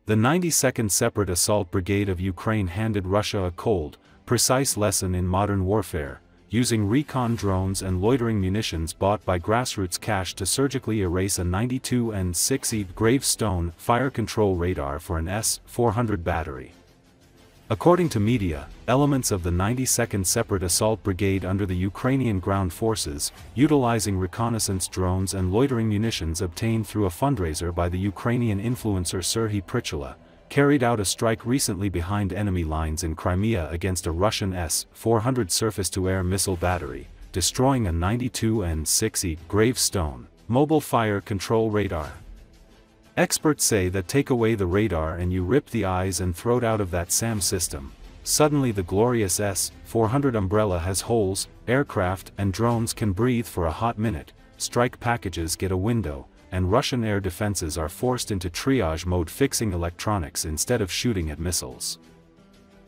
The 92nd Separate Assault Brigade of Ukraine handed Russia a cold, precise lesson in modern warfare, using recon drones and loitering munitions bought by grassroots cash to surgically erase a 92 and 6 gravestone fire control radar for an S-400 battery. According to media, elements of the 92nd Separate Assault Brigade under the Ukrainian Ground Forces, utilizing reconnaissance drones and loitering munitions obtained through a fundraiser by the Ukrainian influencer Serhiy Prytula, carried out a strike recently behind enemy lines in Crimea against a Russian S-400 surface-to-air missile battery, destroying a 92 and 6 gravestone mobile fire control radar. Experts say that take away the radar and you rip the eyes and throat out of that SAM system. Suddenly the glorious S-400 umbrella has holes, aircraft and drones can breathe for a hot minute, strike packages get a window, and Russian air defenses are forced into triage mode, fixing electronics instead of shooting at missiles.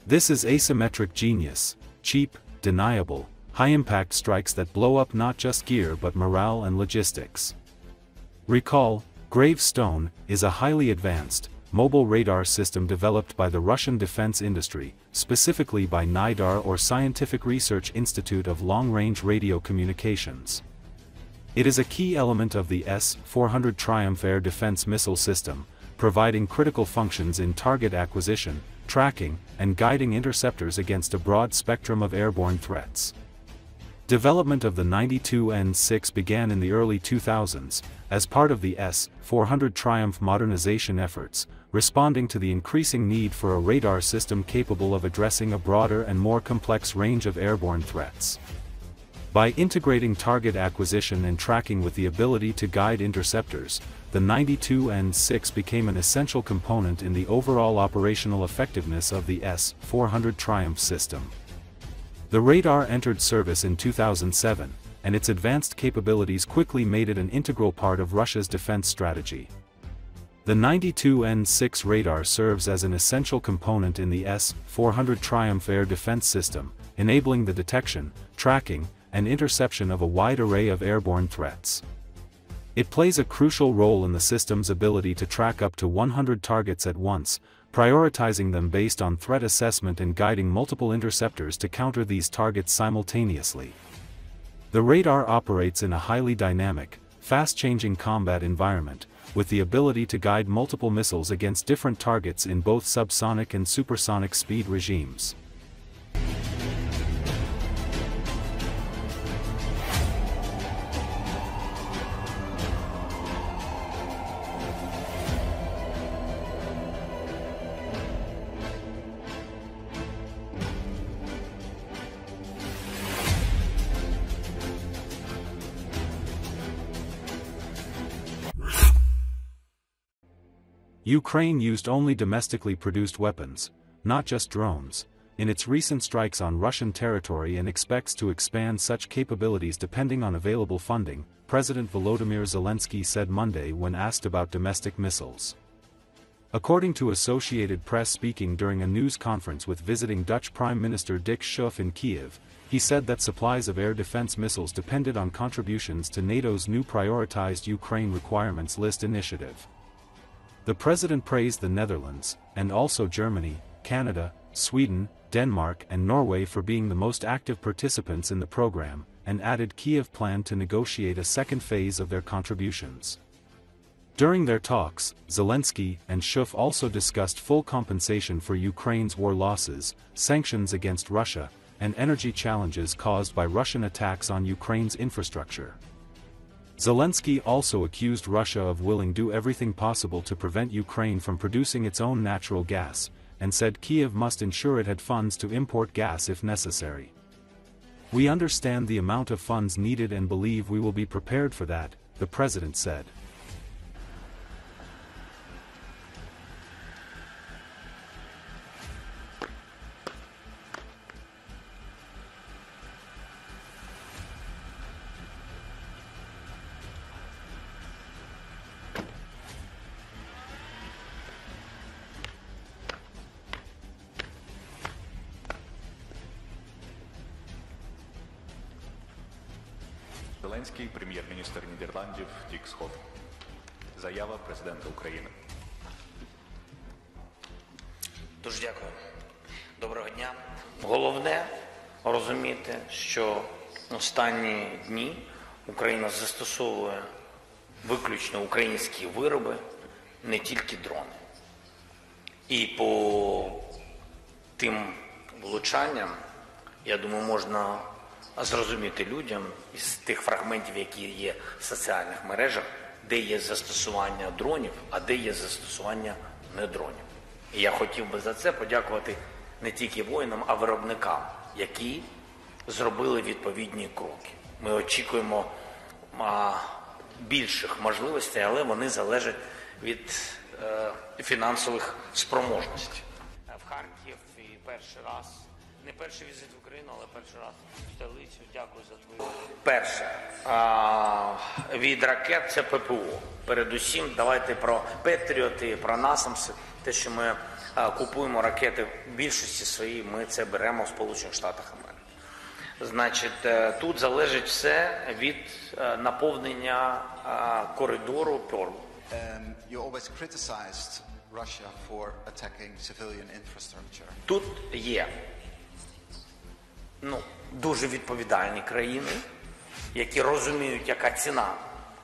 This is asymmetric genius, cheap, deniable, high-impact strikes that blow up not just gear but morale and logistics. Recall, Gravestone is a highly advanced, mobile radar system developed by the Russian defense industry, specifically by NIDAR or Scientific Research Institute of Long-Range Radio Communications. It is a key element of the S-400 Triumph air defense missile system, providing critical functions in target acquisition, tracking, and guiding interceptors against a broad spectrum of airborne threats. Development of the 92 and 6 began in the early 2000s, as part of the S-400 Triumph modernization efforts, responding to the increasing need for a radar system capable of addressing a broader and more complex range of airborne threats. By integrating target acquisition and tracking with the ability to guide interceptors, the 92 and 6 became an essential component in the overall operational effectiveness of the S-400 Triumph system. The radar entered service in 2007, and its advanced capabilities quickly made it an integral part of Russia's defense strategy. The 92 and 6 radar serves as an essential component in the S-400 Triumph air defense system, enabling the detection, tracking, and interception of a wide array of airborne threats. It plays a crucial role in the system's ability to track up to 100 targets at once, prioritizing them based on threat assessment and guiding multiple interceptors to counter these targets simultaneously. The radar operates in a highly dynamic, fast-changing combat environment, with the ability to guide multiple missiles against different targets in both subsonic and supersonic speed regimes. Ukraine used only domestically produced weapons, not just drones, in its recent strikes on Russian territory and expects to expand such capabilities depending on available funding, President Volodymyr Zelensky said Monday when asked about domestic missiles. According to Associated Press, speaking during a news conference with visiting Dutch Prime Minister Dick Schoof in Kiev, he said that supplies of air defense missiles depended on contributions to NATO's new prioritized Ukraine requirements list initiative. The president praised the Netherlands, and also Germany, Canada, Sweden, Denmark and Norway for being the most active participants in the program, and added Kiev planned to negotiate a second phase of their contributions. During their talks, Zelensky and Schoof also discussed full compensation for Ukraine's war losses, sanctions against Russia, and energy challenges caused by Russian attacks on Ukraine's infrastructure. Zelensky also accused Russia of willing to do everything possible to prevent Ukraine from producing its own natural gas, and said Kiev must ensure it had funds to import gas if necessary. "We understand the amount of funds needed and believe we will be prepared for that," the president said. Зеленський, прем'єр-міністр Нідерландів, Дік Schoof. Заява президента України. Дуже дякую. Доброго дня. Головне розуміти, що останні дні Україна застосовує виключно українські вироби, не тільки дрони. І по тим влучанням, я думаю, можна зрозуміти людям із тих фрагментів, які є в соціальних мережах, де є застосування дронів, а де є застосування не дронів. І я хотів би за це подякувати не тільки воїнам, а виробникам, які зробили відповідні кроки. Ми очікуємо більших можливостей, але вони залежать від фінансових спроможностей. В Харків і перший раз, не перший візит в Україну, але перший раз в столицю. Дякую за твою. Перше, від ракет це ППО. Передусім, давайте про Петріоти, про Насамси, те, що ми купуємо ракети в більшості своїй, ми це беремо в Сполучених Штатах Америки. Значить, тут залежить все від наповнення коридору Перл. You always criticized Russia for attacking civilian infrastructure. Тут є дуже відповідальні країни, які розуміють, яка ціна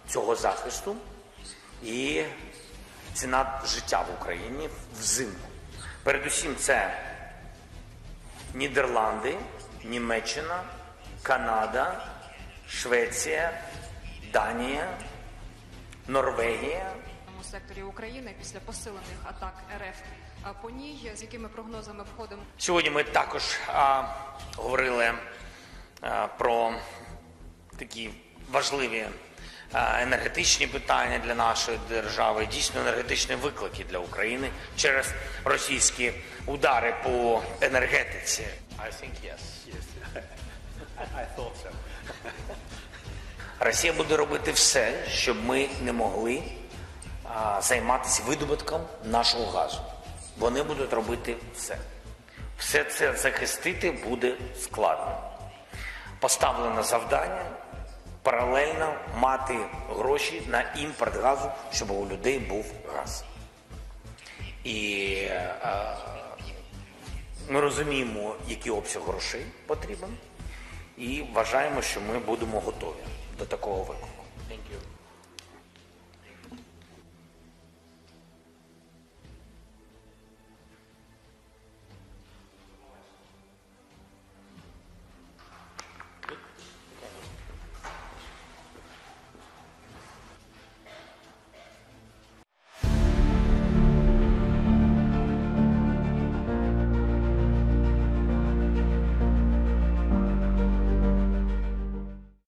цього захисту і ціна життя в Україні взимку. Передусім це Нідерланди, Німеччина, Канада, Швеція, Данія, Норвегія. У секторі України після посилених атак РФ по ній, з якими прогнозами входимо? Сьогодні ми також говорили про такі важливі енергетичні питання для нашої держави, дійсно енергетичні виклики для України через російські удари по енергетиці. I think yes. I thought so. Росія буде робити все, щоб ми не могли займатися видобутком нашого газу. Вони будуть робити все. Все це захистити буде складно. Поставлено завдання паралельно мати гроші на імпорт газу, щоб у людей був газ. І ми розуміємо, який обсяг грошей потрібен, і вважаємо, що ми будемо готові до такого виклику.